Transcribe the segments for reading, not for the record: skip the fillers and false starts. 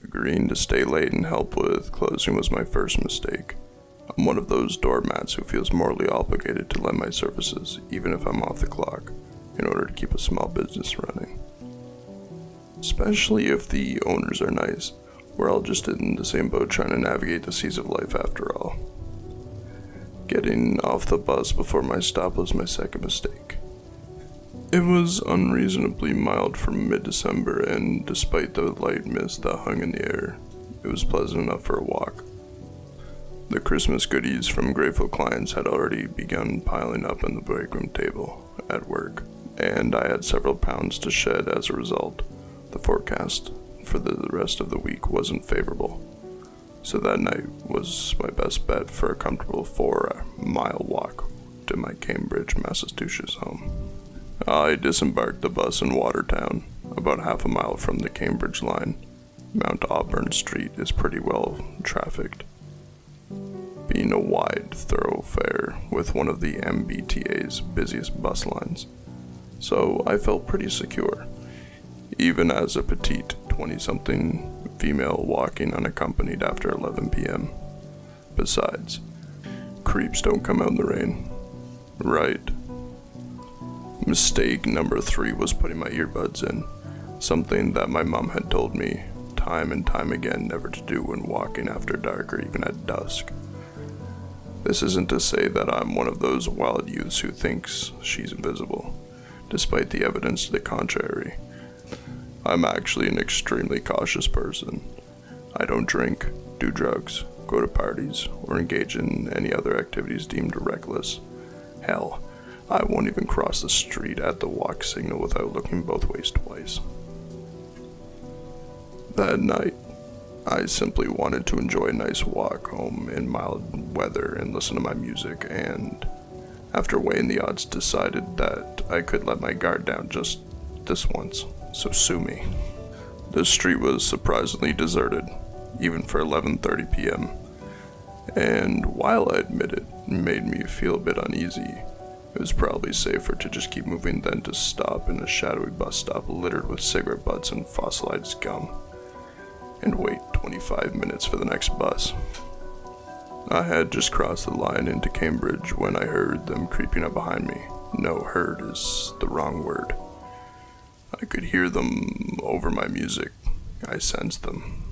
Agreeing to stay late and help with closing was my first mistake. I'm one of those doormats who feels morally obligated to lend my services, even if I'm off the clock, in order to keep a small business running. Especially if the owners are nice. We're all just in the same boat trying to navigate the seas of life after all. Getting off the bus before my stop was my second mistake. It was unreasonably mild for mid-December, and despite the light mist that hung in the air, it was pleasant enough for a walk. The Christmas goodies from grateful clients had already begun piling up on the break room table at work, and I had several pounds to shed as a result. The forecast for the rest of the week wasn't favorable, so that night was my best bet for a comfortable 4-mile walk to my Cambridge, Massachusetts home. I disembarked the bus in Watertown, about half a mile from the Cambridge line. Mount Auburn Street is pretty well trafficked, being a wide thoroughfare with one of the MBTA's busiest bus lines, so I felt pretty secure, even as a petite 20-something female walking unaccompanied after 11 p.m. Besides, creeps don't come out in the rain. Right. Mistake number 3 was putting my earbuds in, something that my mom had told me time and time again never to do when walking after dark or even at dusk. This isn't to say that I'm one of those wild youths who thinks she's invisible, despite the evidence to the contrary. I'm actually an extremely cautious person. I don't drink, do drugs, go to parties, or engage in any other activities deemed reckless. Hell, I won't even cross the street at the walk signal without looking both ways twice. That night, I simply wanted to enjoy a nice walk home in mild weather and listen to my music, and after weighing the odds, decided that I could let my guard down just this once, so sue me. The street was surprisingly deserted, even for 11:30 p.m., and while I admit it made me feel a bit uneasy, it was probably safer to just keep moving than to stop in a shadowy bus stop littered with cigarette butts and fossilized gum, and wait 25 minutes for the next bus. I had just crossed the line into Cambridge when I heard them creeping up behind me. No, heard is the wrong word. I could hear them over my music. I sensed them.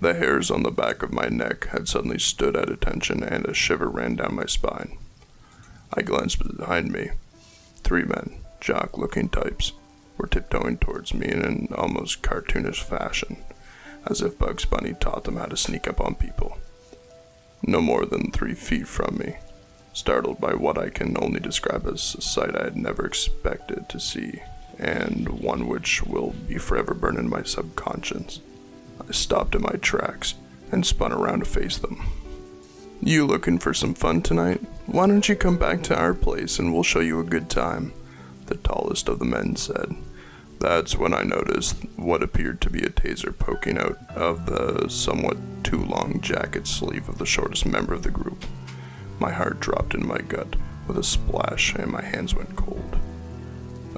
The hairs on the back of my neck had suddenly stood at attention, and a shiver ran down my spine. I glanced behind me. 3 men, jock-looking types, were tiptoeing towards me in an almost cartoonish fashion, as if Bugs Bunny taught them how to sneak up on people. No more than 3 feet from me, startled by what I can only describe as a sight I had never expected to see, and one which will be forever burned in my subconscious. I stopped in my tracks and spun around to face them. "You looking for some fun tonight? Why don't you come back to our place and we'll show you a good time," the tallest of the men said. That's when I noticed what appeared to be a taser poking out of the somewhat too long jacket sleeve of the shortest member of the group. My heart dropped in my gut with a splash and my hands went cold.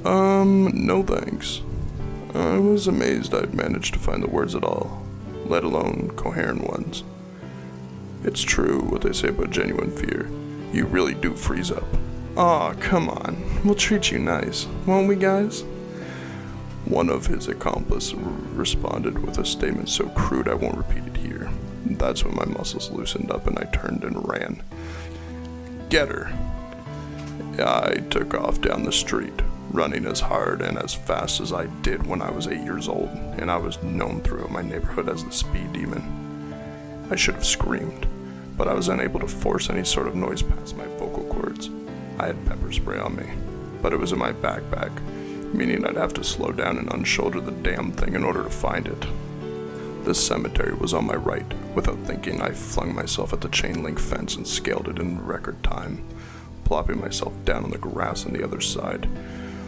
No thanks. I was amazed I'd managed to find the words at all, let alone coherent ones. It's true what they say about genuine fear. You really do freeze up. Aw, come on. We'll treat you nice, won't we, guys? One of his accomplices responded with a statement so crude I won't repeat it here. That's when my muscles loosened up and I turned and ran. Get her! I took off down the street, running as hard and as fast as I did when I was 8 years old, and I was known throughout my neighborhood as the speed demon. I should have screamed, but I was unable to force any sort of noise past my vocal cords. I had pepper spray on me, but it was in my backpack, meaning I'd have to slow down and unshoulder the damn thing in order to find it. The cemetery was on my right. Without thinking, I flung myself at the chain-link fence and scaled it in record time, plopping myself down on the grass on the other side.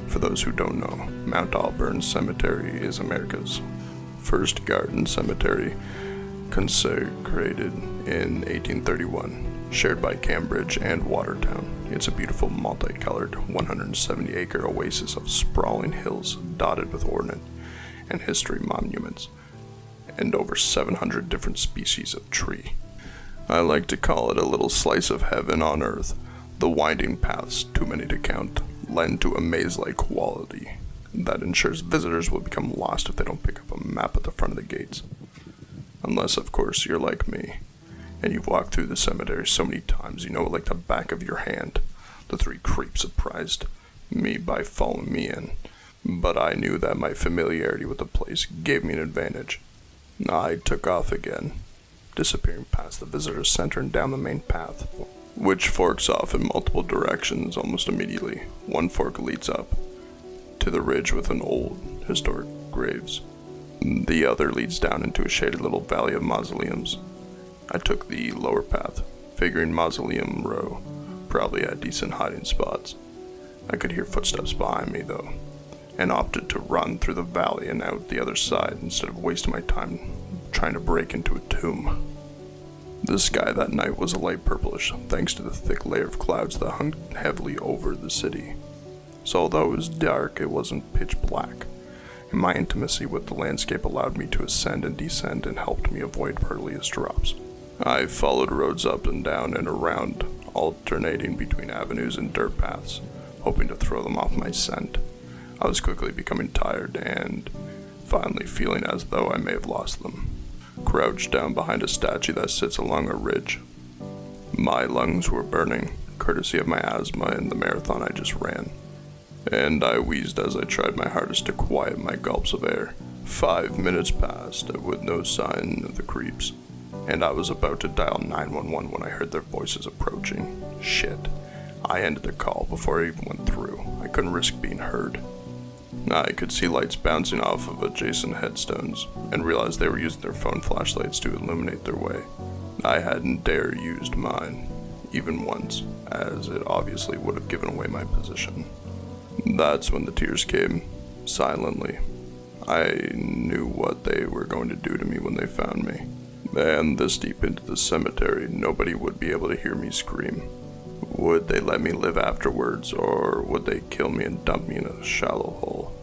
For those who don't know, Mount Auburn Cemetery is America's first garden cemetery, consecrated in 1831, shared by Cambridge and Watertown. It's a beautiful multicolored 170-acre oasis of sprawling hills dotted with ornate and history monuments, and over 700 different species of tree. I like to call it a little slice of heaven on earth. The winding paths, too many to count, lend to a maze-like quality that ensures visitors will become lost if they don't pick up a map at the front of the gates. Unless, of course, you're like me, and you've walked through the cemetery so many times you know it like the back of your hand. The three creeps surprised me by following me in, but I knew that my familiarity with the place gave me an advantage. I took off again, disappearing past the visitor center and down the main path, which forks off in multiple directions almost immediately. One fork leads up to the ridge with an old, historic graves. The other leads down into a shaded little valley of mausoleums. I took the lower path, figuring Mausoleum Row probably had decent hiding spots. I could hear footsteps behind me, though, and opted to run through the valley and out the other side instead of wasting my time trying to break into a tomb. The sky that night was a light purplish, thanks to the thick layer of clouds that hung heavily over the city. So although it was dark, it wasn't pitch black, and my intimacy with the landscape allowed me to ascend and descend and helped me avoid perilous drops. I followed roads up and down and around, alternating between avenues and dirt paths, hoping to throw them off my scent. I was quickly becoming tired and finally feeling as though I may have lost them. Crouched down behind a statue that sits along a ridge. My lungs were burning, courtesy of my asthma and the marathon I just ran, and I wheezed as I tried my hardest to quiet my gulps of air. 5 minutes passed with no sign of the creeps, and I was about to dial 911 when I heard their voices approaching. Shit. I ended the call before I even went through. I couldn't risk being heard. I could see lights bouncing off of adjacent headstones, and realized they were using their phone flashlights to illuminate their way. I hadn't dare used mine, even once, as it obviously would have given away my position. That's when the tears came, silently. I knew what they were going to do to me when they found me. And this deep into the cemetery, nobody would be able to hear me scream. Would they let me live afterwards, or would they kill me and dump me in a shallow hole?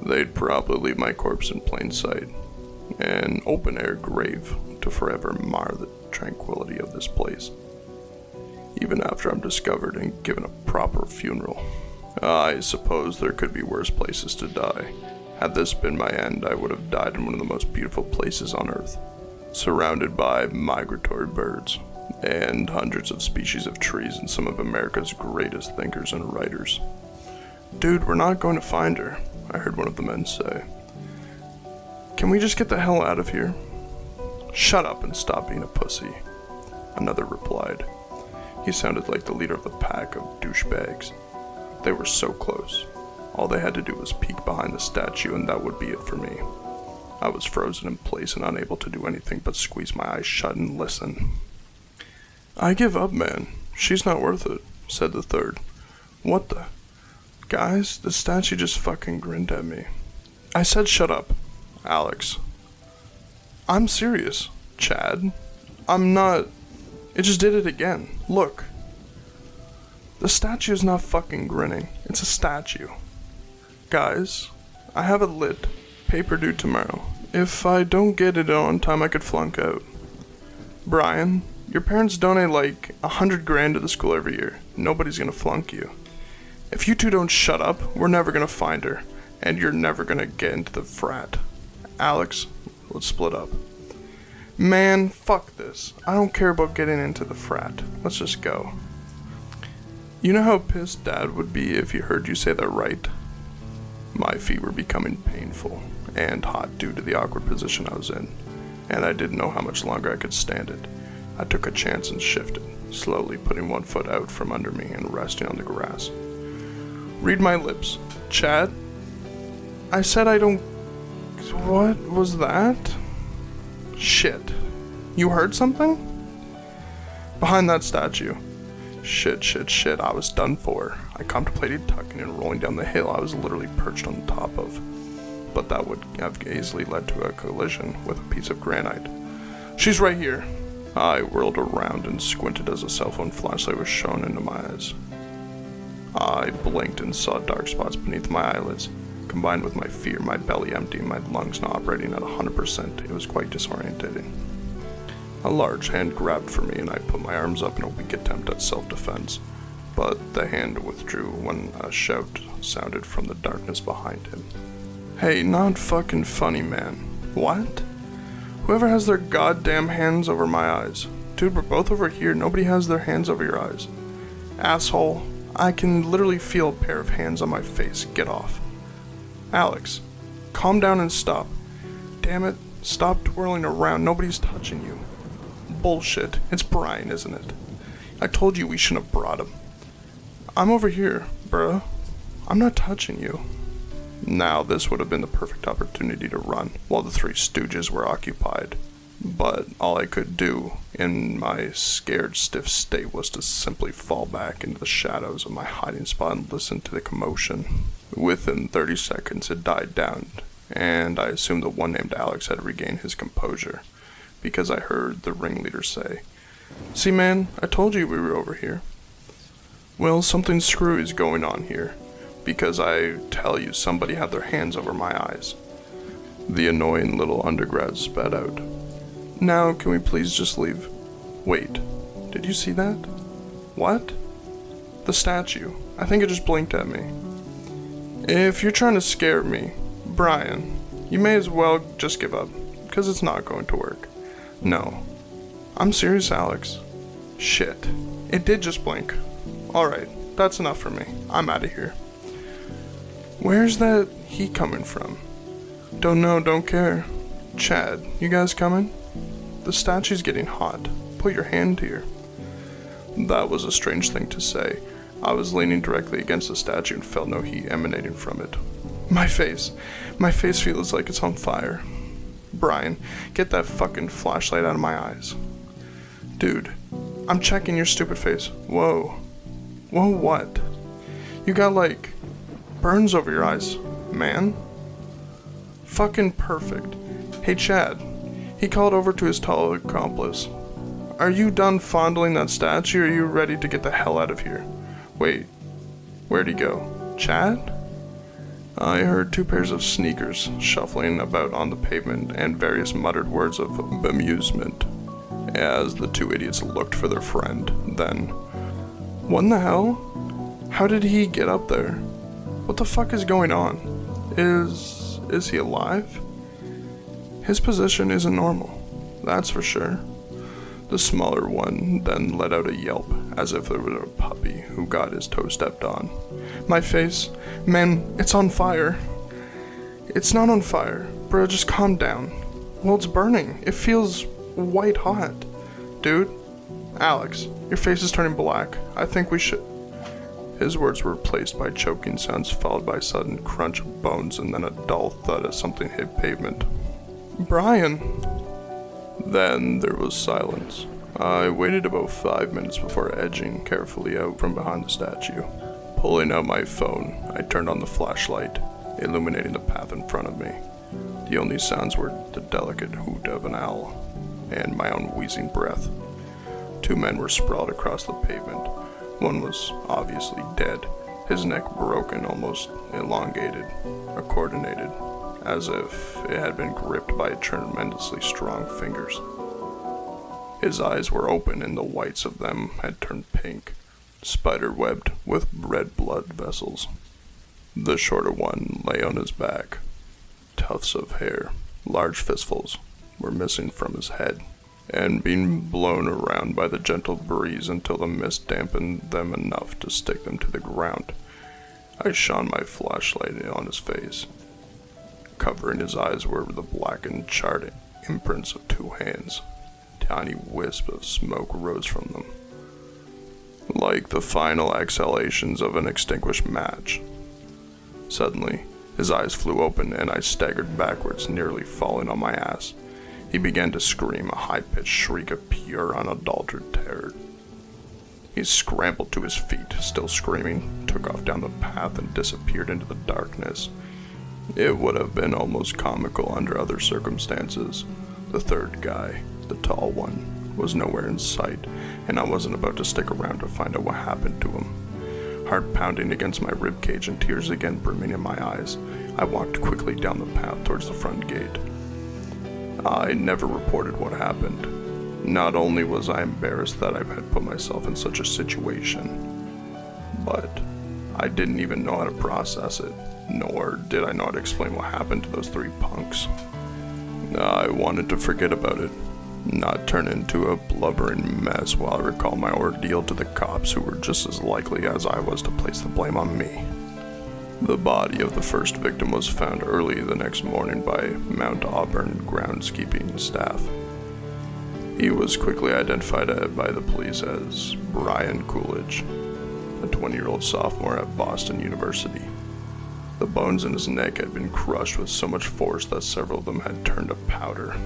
They'd probably leave my corpse in plain sight, an open-air grave to forever mar the tranquility of this place, even after I'm discovered and given a proper funeral. I suppose there could be worse places to die. Had this been my end, I would have died in one of the most beautiful places on Earth, surrounded by migratory birds and hundreds of species of trees and some of America's greatest thinkers and writers. "Dude, we're not going to find her," I heard one of the men say. "Can we just get the hell out of here?" "Shut up and stop being a pussy," another replied. He sounded like the leader of a pack of douchebags. They were so close. All they had to do was peek behind the statue and that would be it for me. I was frozen in place and unable to do anything but squeeze my eyes shut and listen. "I give up, man. She's not worth it," said the third. "What the? Guys, the statue just fucking grinned at me." I said shut up. "Alex." "I'm serious. Chad. I'm not. It just did it again. Look. The statue's not fucking grinning. It's a statue. Guys, I have a lit paper due tomorrow. If I don't get it on time, I could flunk out. Brian, your parents donate like $100,000 to the school every year. Nobody's gonna flunk you. If you two don't shut up, we're never gonna find her, and you're never gonna get into the frat. Alex, let's split up." "Man, fuck this. I don't care about getting into the frat. Let's just go." "You know how pissed Dad would be if he heard you say that, right?" My feet were becoming painful and hot due to the awkward position I was in, and I didn't know how much longer I could stand it. I took a chance and shifted, slowly putting one foot out from under me and resting on the grass. "Read my lips. Chad? I said I don't... What was that? Shit. You heard something? Behind that statue. Shit. I was done for. I contemplated tucking and rolling down the hill I was literally perched on the top of. But that would have easily led to a collision with a piece of granite. "She's right here." I whirled around and squinted as a cell phone flashlight was shone into my eyes. I blinked and saw dark spots beneath my eyelids, combined with my fear, my belly empty, and my lungs not operating at 100%, it was quite disorientating. A large hand grabbed for me and I put my arms up in a weak attempt at self-defense, but the hand withdrew when a shout sounded from the darkness behind him. Hey, not fucking funny, man. What? Whoever has their goddamn hands over my eyes. Dude, we're both over here, nobody has their hands over your eyes. Asshole, I can literally feel a pair of hands on my face. Get off. Alex, calm down and stop. Damn it, stop twirling around, nobody's touching you. Bullshit, it's Brian, isn't it? I told you we shouldn't have brought him. I'm over here, bruh. I'm not touching you. Now, this would have been the perfect opportunity to run while the three stooges were occupied. But all I could do in my scared, stiff state was to simply fall back into the shadows of my hiding spot and listen to the commotion. Within 30 seconds, it died down, and I assumed the one named Alex had regained his composure, because I heard the ringleader say, "See, man, I told you we were over here." Well, something screwy is going on here, because I tell you somebody had their hands over my eyes. The annoying little undergrad spat out. Now, can we please just leave? Wait, did you see that? What? The statue. I think it just blinked at me. If you're trying to scare me, Brian, you may as well just give up, because it's not going to work. No. I'm serious, Alex. Shit. It did just blink. Alright, that's enough for me. I'm out of here. Where's that heat coming from? Don't know, don't care. Chad, you guys coming? The statue's getting hot. Put your hand here. That was a strange thing to say. I was leaning directly against the statue and felt no heat emanating from it. My face feels like it's on fire. Brian, get that fucking flashlight out of my eyes. Dude, I'm checking your stupid face. Whoa. Whoa, what? You got, like, burns over your eyes, man. Fucking perfect. Hey, Chad. He called over to his tall accomplice. Are you done fondling that statue, or are you ready to get the hell out of here? Wait, where'd he go? Chad? I heard 2 pairs of sneakers shuffling about on the pavement and various muttered words of bemusement as the 2 idiots looked for their friend. Then, what in the hell? How did he get up there? What the fuck is going on? Is he alive? His position isn't normal, that's for sure. The smaller one then let out a yelp, as if it was a puppy who got his toe stepped on. My face, man, it's on fire. It's not on fire, bro, just calm down. Well, it's burning. It feels white hot. Dude, Alex, your face is turning black. I think we should... His words were replaced by choking sounds followed by a sudden crunch of bones and then a dull thud as something hit pavement. Brian! Then there was silence. I waited about 5 minutes before edging carefully out from behind the statue. Pulling out my phone, I turned on the flashlight, illuminating the path in front of me. The only sounds were the delicate hoot of an owl and my own wheezing breath. 2 men were sprawled across the pavement. One was obviously dead, his neck broken, almost elongated, coordinated, as if it had been gripped by tremendously strong fingers. His eyes were open and the whites of them had turned pink, spider-webbed with red blood vessels. The shorter one lay on his back. Tufts of hair, large fistfuls, were missing from his head and being blown around by the gentle breeze until the mist dampened them enough to stick them to the ground. I shone my flashlight on his face. Covering his eyes were the blackened, charred imprints of 2 hands. Tiny wisps of smoke rose from them, like the final exhalations of an extinguished match. Suddenly, his eyes flew open and I staggered backwards, nearly falling on my ass. He began to scream, a high-pitched shriek of pure, unadulterated terror. He scrambled to his feet, still screaming, took off down the path and disappeared into the darkness. It would have been almost comical under other circumstances. The third guy, the tall one, was nowhere in sight, and I wasn't about to stick around to find out what happened to him. Heart pounding against my ribcage and tears again brimming in my eyes, I walked quickly down the path towards the front gate. I never reported what happened. Not only was I embarrassed that I had put myself in such a situation, but I didn't even know how to process it, nor did I know how to explain what happened to those three punks. I wanted to forget about it, not turn into a blubbering mess while I recall my ordeal to the cops who were just as likely as I was to place the blame on me. The body of the first victim was found early the next morning by Mount Auburn groundskeeping staff. He was quickly identified by the police as Brian Coolidge, a 20-year-old sophomore at Boston University. The bones in his neck had been crushed with so much force that several of them had turned to powder.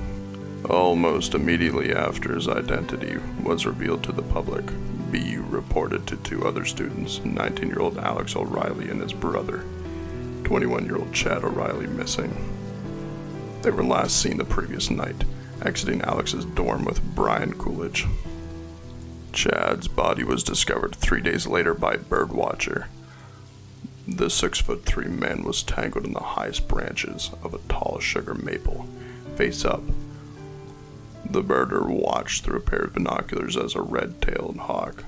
Almost immediately after his identity was revealed to the public, BU reported to two other students, 19-year-old Alex O'Reilly and his brother, 21-year-old Chad O'Reilly, missing. They were last seen the previous night, exiting Alex's dorm with Brian Coolidge. Chad's body was discovered 3 days later by birdwatcher. The 6'3" man was tangled in the highest branches of a tall sugar maple, face up. The birder watched through a pair of binoculars as a red-tailed hawk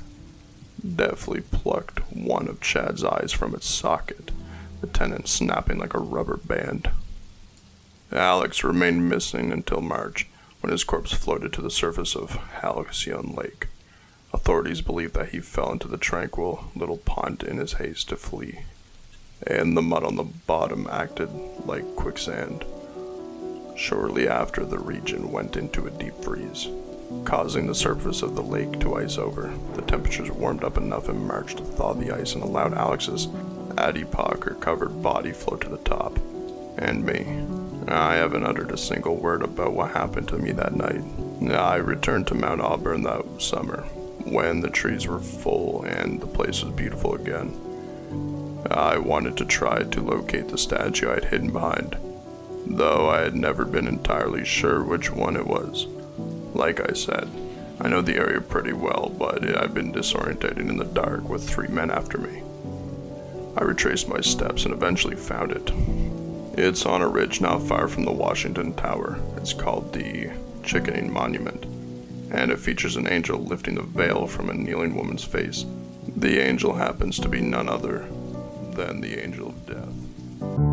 deftly plucked one of Chad's eyes from its socket, the tenon snapping like a rubber band. Alex remained missing until March, when his corpse floated to the surface of Halcyon Lake. Authorities believe that he fell into the tranquil little pond in his haste to flee, and the mud on the bottom acted like quicksand. Shortly after, the region went into a deep freeze, causing the surface of the lake to ice over. The temperatures warmed up enough in March to thaw the ice and allowed Alex's adipocre-covered body float to the top. And me. I haven't uttered a single word about what happened to me that night. I returned to Mount Auburn that summer, when the trees were full and the place was beautiful again. I wanted to try to locate the statue I had hidden behind, though I had never been entirely sure which one it was. Like I said, I know the area pretty well, but it had been disorientating in the dark with 3 men after me. I retraced my steps and eventually found it. It's on a ridge not far from the Washington Tower. It's called the Chickening Monument, and it features an angel lifting the veil from a kneeling woman's face. The angel happens to be none other than the Angel of Death.